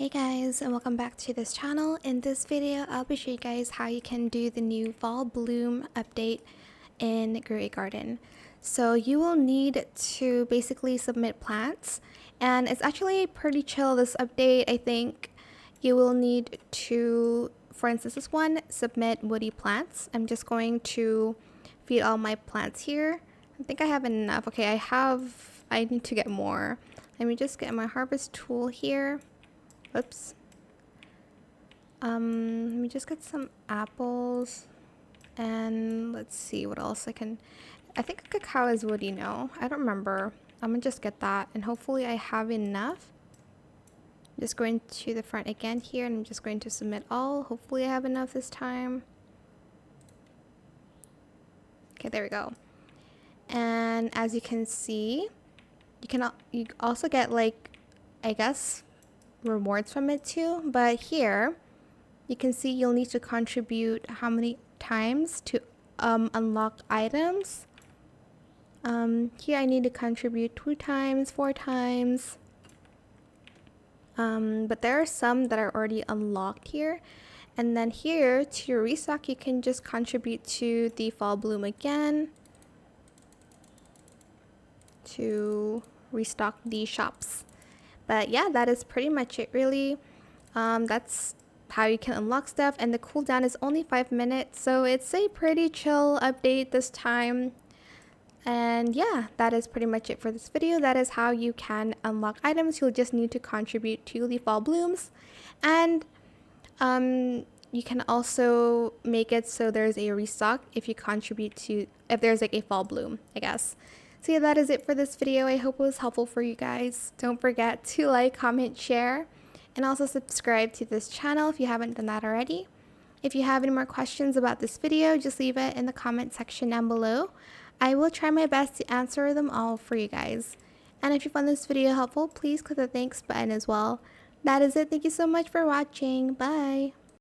Hey guys, and welcome back to this channel. In this video, I'll be showing you guys how you can do the new fall bloom update in Grow Garden. So you will need to basically submit plants, and it's actually pretty chill, this update. I think you will need to, for instance, this one, submit woody plants. I'm just going to feed all my plants here. I think I have enough. Okay, I need to get more. Let me just get my harvest tool here. Oops. Let me just get some apples, and let's see what else I think a cacao is woody, no? I don't remember. I'm gonna just get that, and hopefully I have enough. Just going to the front again here, and I'm just going to submit all. Hopefully I have enough this time. Okay, there we go. And as you can see, you also get, like, I guess, rewards from it too, but here you can see you'll need to contribute how many times to unlock items. Here I need to contribute 2 times, 4 times, but there are some that are already unlocked here. And then here to your restock, you can just contribute to the fall bloom again to restock the shops. But yeah, that is pretty much it, really. That's how you can unlock stuff, and the cooldown is only 5 minutes, so it's a pretty chill update this time. And yeah, that is pretty much it for this video. That is how you can unlock items. You'll just need to contribute to the fall blooms, and you can also make it so there's a restock if you contribute to, if there's like a fall bloom, I guess. So yeah, that is it for this video. I hope it was helpful for you guys. Don't forget to like, comment, share, and also subscribe to this channel if you haven't done that already. If you have any more questions about this video, just leave it in the comment section down below. I will try my best to answer them all for you guys. And if you found this video helpful, please click the thanks button as well. That is it. Thank you so much for watching. Bye.